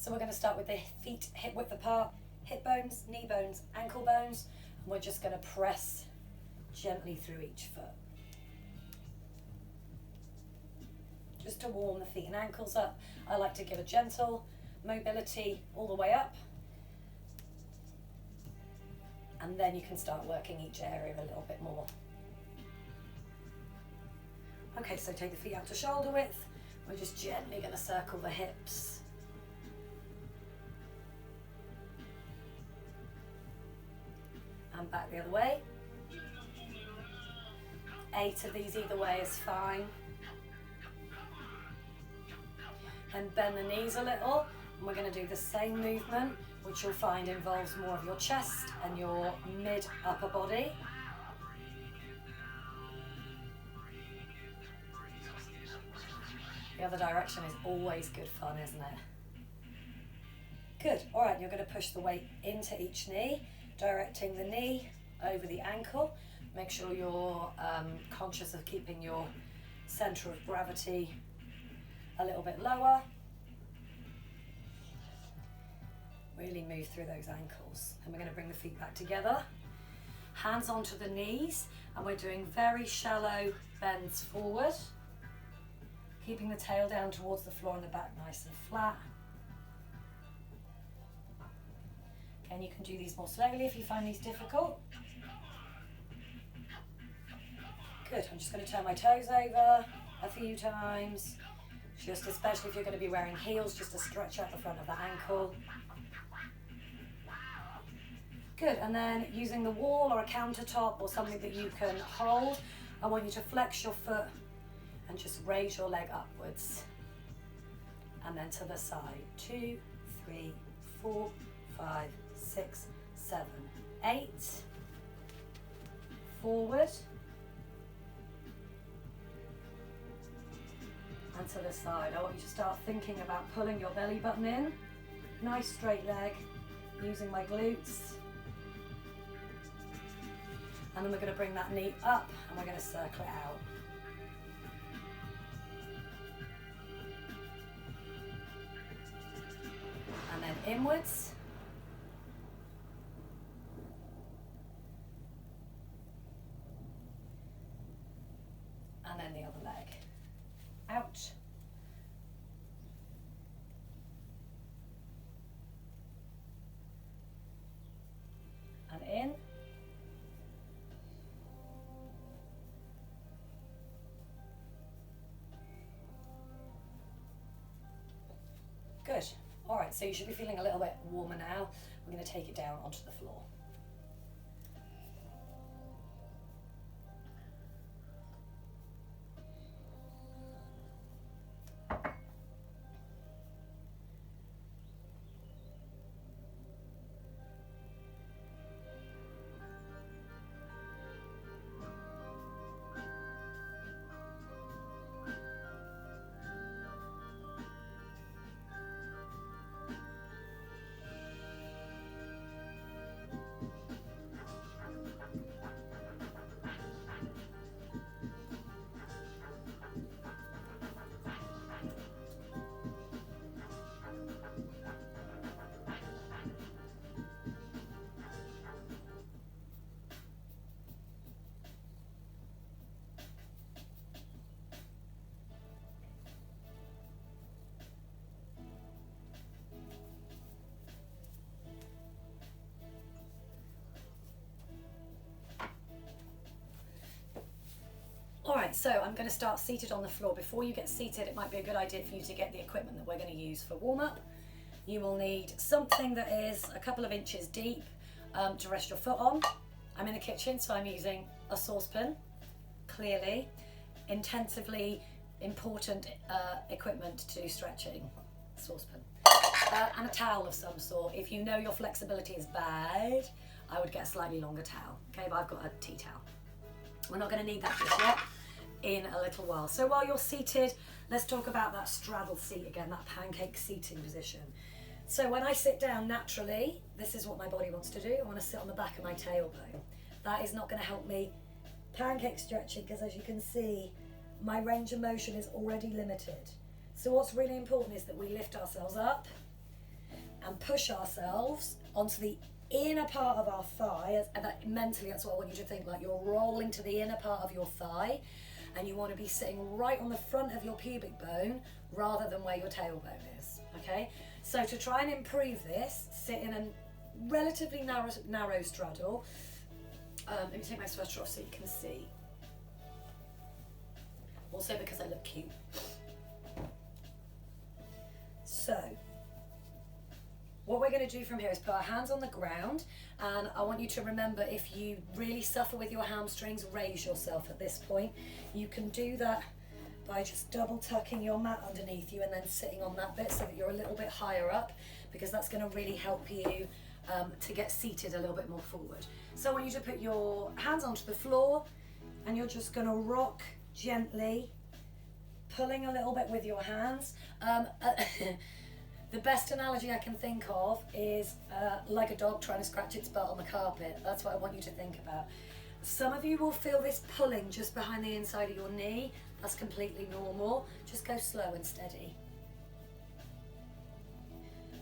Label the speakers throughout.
Speaker 1: So we're going to start with the feet hip width apart, hip bones, knee bones, ankle bones, and we're just going to press gently through each foot. Just to warm the feet and ankles up, I like to give a gentle mobility all the way up. And then you can start working each area a little bit more. Okay, so take the feet out to shoulder width. We're just gently going to circle the hips. And back the other way. 8 of these either way is fine. And bend the knees a little, and we're going to do the same movement, which you'll find involves more of your chest and your mid-upper body. The other direction is always good fun, isn't it? Good. All right, you're going to push the weight into each knee, directing the knee over the ankle. Make sure you're conscious of keeping your center of gravity a little bit lower. Really move through those ankles. And we're going to bring the feet back together. Hands onto the knees, and we're doing very shallow bends forward. Keeping the tail down towards the floor and the back nice and flat. Again, you can do these more slowly if you find these difficult. Good, I'm just going to turn my toes over a few times. Just especially if you're going to be wearing heels, just to stretch out the front of the ankle. Good, and then using the wall or a countertop or something that you can hold, I want you to flex your foot and just raise your leg upwards. And then to the side. 2, 3, 4, 5, 6, 7, 8. Forward. And to the side. I want you to start thinking about pulling your belly button in. Nice straight leg, using my glutes. And then we're going to bring that knee up and we're going to circle it out. And then inwards. And then the other leg. Out. And in. Good. All right, so you should be feeling a little bit warmer now. We're going to take it down onto the floor. All right, so I'm going to start seated on the floor. Before you get seated, it might be a good idea for you to get the equipment that we're going to use for warm-up. You will need something that is a couple of inches deep to rest your foot on. I'm in the kitchen, so I'm using a saucepan, clearly, intensively important equipment to do stretching, saucepan, and a towel of some sort. If you know your flexibility is bad, I would get a slightly longer towel, okay, but I've got a tea towel. We're not going to need that just yet, in a little while. So while you're seated, let's talk about that straddle seat again, that pancake seating position. So when I sit down naturally, this is what my body wants to do. I want to sit on the back of my tailbone. That is not going to help me pancake stretching because, as you can see, my range of motion is already limited. So what's really important is that we lift ourselves up and push ourselves onto the inner part of our thigh. And that, mentally, that's what I want you to think, like you're rolling to the inner part of your thigh, and you want to be sitting right on the front of your pubic bone rather than where your tailbone is, okay? So to try and improve this, sit in a relatively narrow straddle. Let me take my sweater off so you can see. Also because I look cute. So, what we're going to do from here is put our hands on the ground, and I want you to remember, if you really suffer with your hamstrings, raise yourself at this point. You can do that by just double tucking your mat underneath you and then sitting on that bit so that you're a little bit higher up, because that's going to really help you to get seated a little bit more forward. So I want you to put your hands onto the floor, and you're just going to rock gently, pulling a little bit with your hands. The best analogy I can think of is like a dog trying to scratch its butt on the carpet. That's what I want you to think about. Some of you will feel this pulling just behind the inside of your knee. That's completely normal. Just go slow and steady.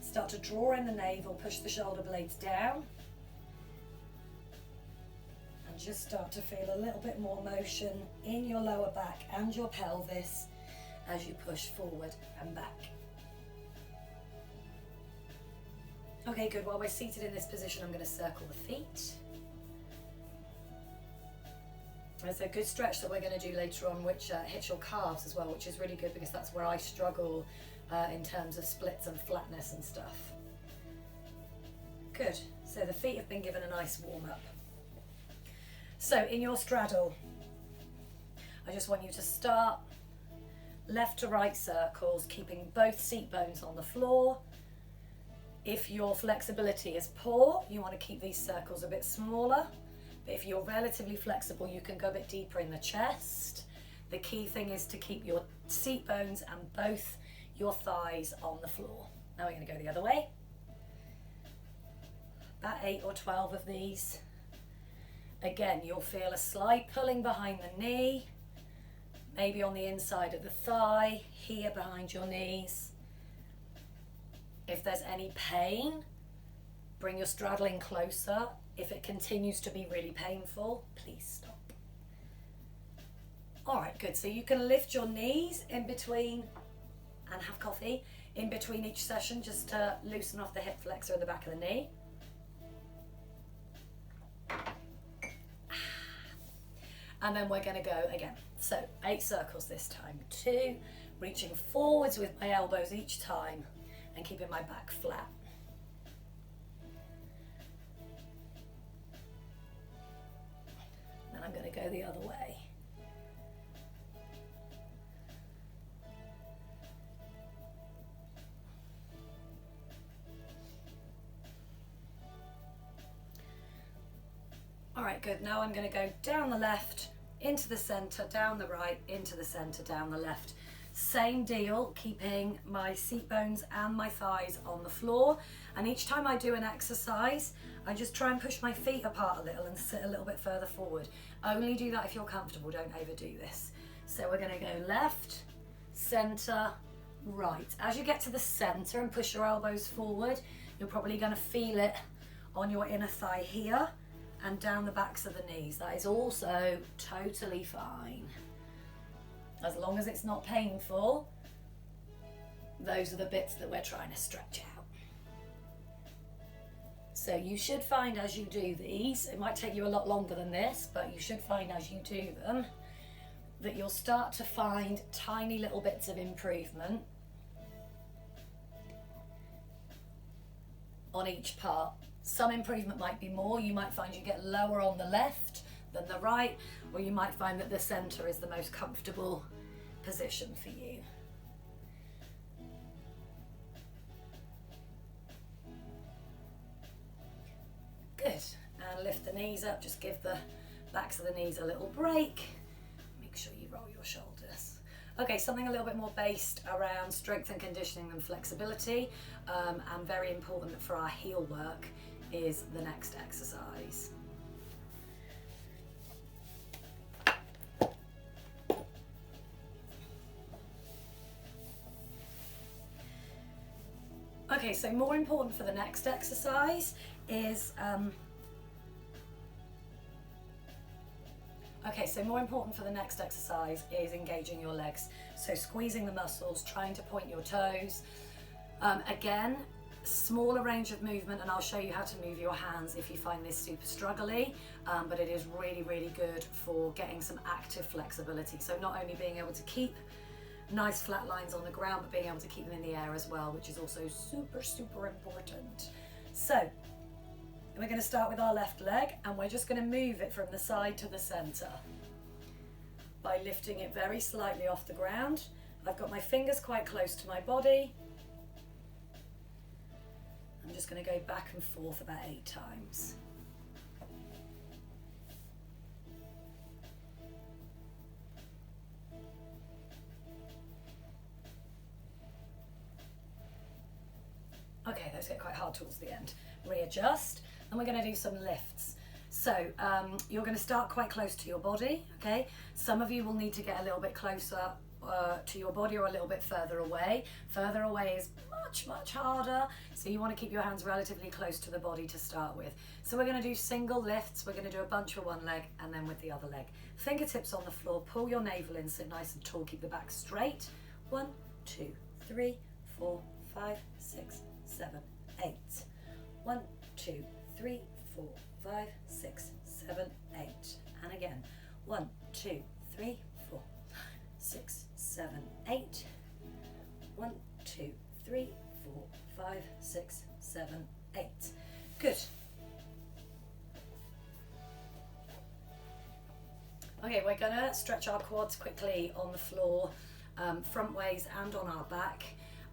Speaker 1: Start to draw in the navel, push the shoulder blades down. And just start to feel a little bit more motion in your lower back and your pelvis as you push forward and back. Okay, good. While we're seated in this position, I'm going to circle the feet. There's a good stretch that we're going to do later on, which hits your calves as well, which is really good because that's where I struggle in terms of splits and flatness and stuff. Good. So the feet have been given a nice warm up. So in your straddle, I just want you to start left to right circles, keeping both seat bones on the floor. If your flexibility is poor, you want to keep these circles a bit smaller. But if you're relatively flexible, you can go a bit deeper in the chest. The key thing is to keep your seat bones and both your thighs on the floor. Now we're going to go the other way. About 8 or 12 of these. Again, you'll feel a slight pulling behind the knee, maybe on the inside of the thigh, here behind your knees. If there's any pain, bring your straddling closer. If it continues to be really painful, please stop. All right, good. So you can lift your knees in between and have coffee in between each session, just to loosen off the hip flexor in the back of the knee. And then we're going to go again. So 8 circles this time. 2, reaching forwards with my elbows each time and keeping my back flat. Then I'm going to go the other way. All right, good. Now I'm going to go down the left, into the center, down the right, into the center, down the left. Same deal, keeping my seat bones and my thighs on the floor. And each time I do an exercise, I just try and push my feet apart a little and sit a little bit further forward. Only do that if you're comfortable, don't overdo this. So we're going to go left, center, right. As you get to the center and push your elbows forward, you're probably going to feel it on your inner thigh here and down the backs of the knees. That is also totally fine. As long as it's not painful, those are the bits that we're trying to stretch out. So you should find as you do these, it might take you a lot longer than this, but you should find as you do them, that you'll start to find tiny little bits of improvement on each part. Some improvement might be more. You might find you get lower on the left than the right, or you might find that the center is the most comfortable position for you. Good. And lift the knees up. Just give the backs of the knees a little break. Make sure you roll your shoulders. Okay, something a little bit more based around strength and conditioning and flexibility, and very important for our heel work, is the next exercise. Okay, so more important for the next exercise is engaging your legs. So squeezing the muscles, trying to point your toes. Again, smaller range of movement, and I'll show you how to move your hands if you find this super struggly, but it is really, really good for getting some active flexibility. So not only being able to keep nice flat lines on the ground, but being able to keep them in the air as well, which is also super, super important. So we're going to start with our left leg, and we're just going to move it from the side to the center by lifting it very slightly off the ground. I've got my fingers quite close to my body. I'm just going to go back and forth about 8 times. Okay, those get quite hard towards the end. Readjust, and we're going to do some lifts. So you're going to start quite close to your body, okay? Some of you will need to get a little bit closer to your body or a little bit further away. Further away is much, much harder, so you want to keep your hands relatively close to the body to start with. So we're going to do single lifts. We're going to do a bunch with one leg and then with the other leg. Fingertips on the floor, pull your navel in, sit nice and tall, keep the back straight. 1, 2, 3, 4, 5, 6, 7, 8. 1, 2, 3, 4, 5, 6, 7, 8. And again, 1, 2, 3, 4, 6, 7, 8. 1, 2, 3, 4, 5, 6, 7, 8. Good. Okay, we're gonna stretch our quads quickly on the floor, front ways and on our back.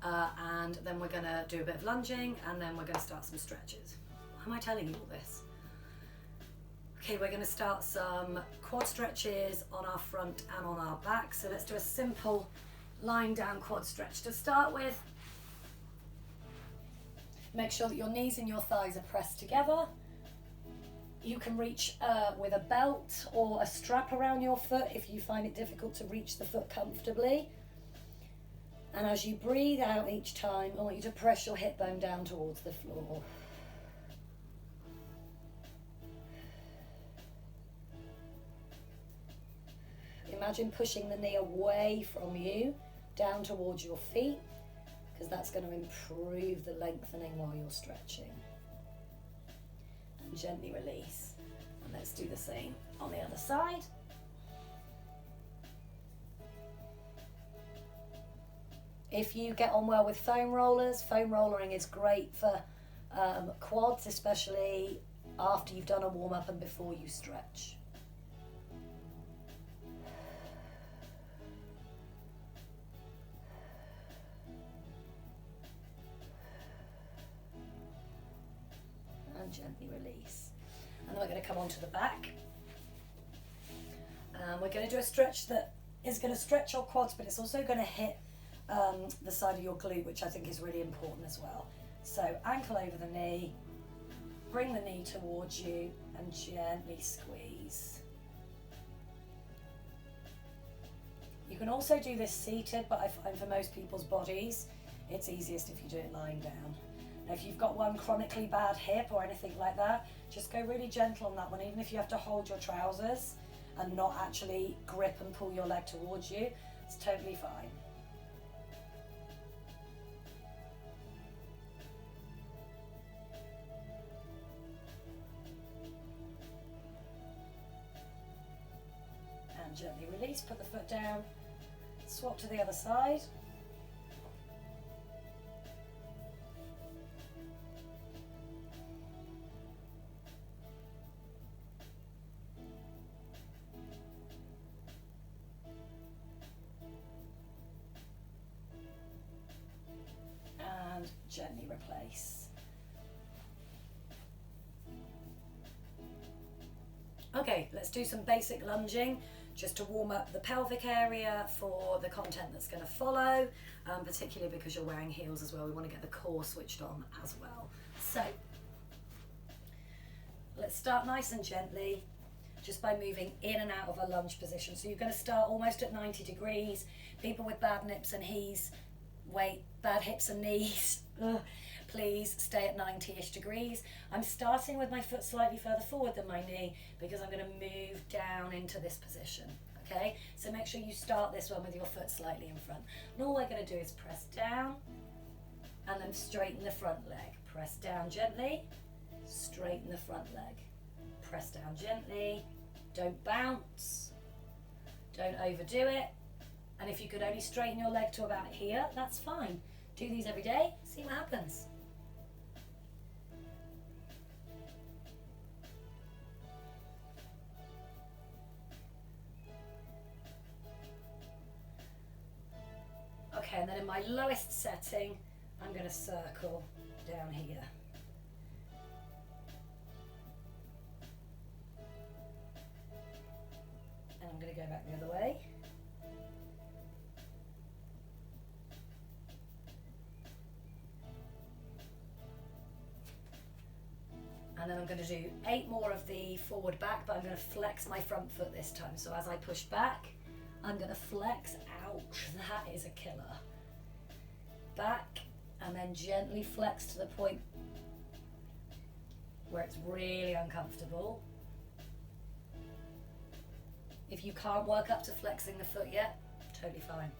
Speaker 1: And then we're going to do a bit of lunging, and then we're going to start some stretches. Why am I telling you all this? Okay, we're going to start some quad stretches on our front and on our back. So let's do a simple lying down quad stretch to start with. Make sure that your knees and your thighs are pressed together. You can reach with a belt or a strap around your foot if you find it difficult to reach the foot comfortably. And as you breathe out each time, I want you to press your hip bone down towards the floor. Imagine pushing the knee away from you, down towards your feet, because that's going to improve the lengthening while you're stretching. And gently release. And let's do the same on the other side. If you get on well with foam rollers, foam rollering is great for quads, especially after you've done a warm-up and before you stretch. And gently release. And then we're going to come onto the back. We're going to do a stretch that is going to stretch your quads, but it's also going to hit the side of your glute, which I think is really important as well. So ankle over the knee, bring the knee towards you and gently squeeze. You can also do this seated, but I find for most people's bodies it's easiest if you do it lying down. Now if you've got one chronically bad hip or anything like that, just go really gentle on that one, even if you have to hold your trousers and not actually grip and pull your leg towards you, it's totally fine. Gently release, put the foot down, swap to the other side. And gently replace. Okay, let's do some basic lunging, just to warm up the pelvic area for the content that's going to follow, particularly because you're wearing heels as well. We want to get the core switched on as well. So let's start nice and gently, just by moving in and out of a lunge position. So you're going to start almost at 90 degrees. People with bad nips and Wait, bad hips and knees. Ugh. Please stay at 90-ish degrees. I'm starting with my foot slightly further forward than my knee because I'm going to move down into this position. Okay, so make sure you start this one with your foot slightly in front. And all we're going to do is press down and then straighten the front leg. Press down gently, straighten the front leg. Press down gently, don't bounce, don't overdo it. And if you could only straighten your leg to about here, that's fine. Do these every day, see what happens. Okay, and then in my lowest setting, I'm going to circle down here. And I'm going to go back the other way. And then I'm going to do 8 more of the forward back, but I'm going to flex my front foot this time. So as I push back, I'm going to flex. Ouch, that is a killer. Back, and then gently flex to the point where it's really uncomfortable. If you can't work up to flexing the foot yet, totally fine.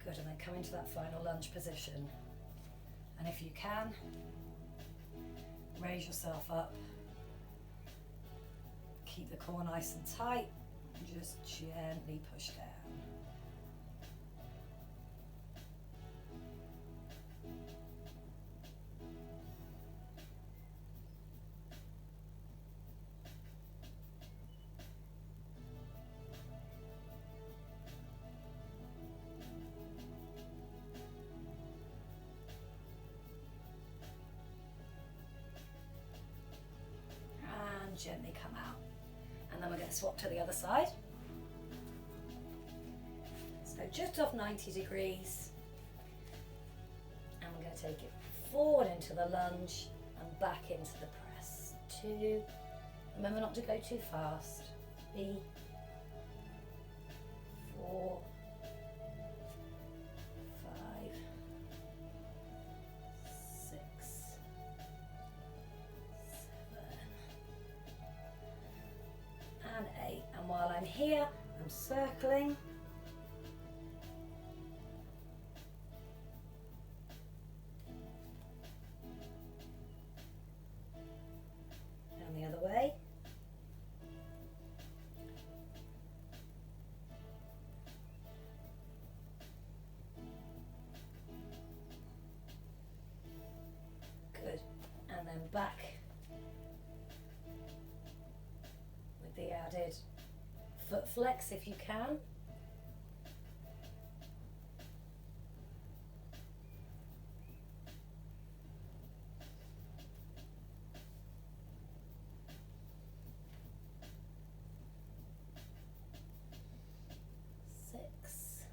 Speaker 1: Good, and then come into that final lunge position. And if you can, raise yourself up. Keep the core nice and tight, and just gently push down. Gently come out, and then we're going to swap to the other side. So just off 90 degrees, and we're going to take it forward into the lunge and back into the press. 2, remember not to go too fast. 3, 4, 5, 6, and 8, and while I'm here, I'm circling. And the other way. Good, and then back with the added foot flex if you can. Six,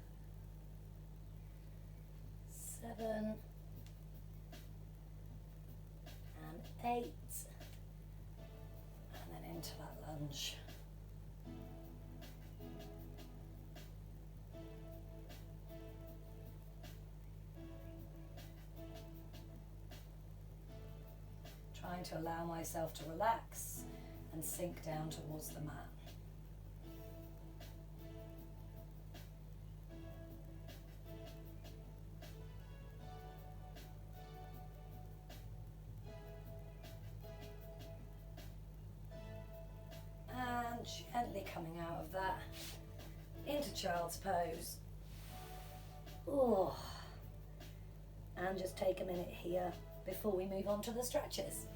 Speaker 1: 7, and 8, and then into that lunge. Trying to allow myself to relax and sink down towards the mat. And gently coming out of that into child's pose. Oh. And just take a minute here before we move on to the stretches.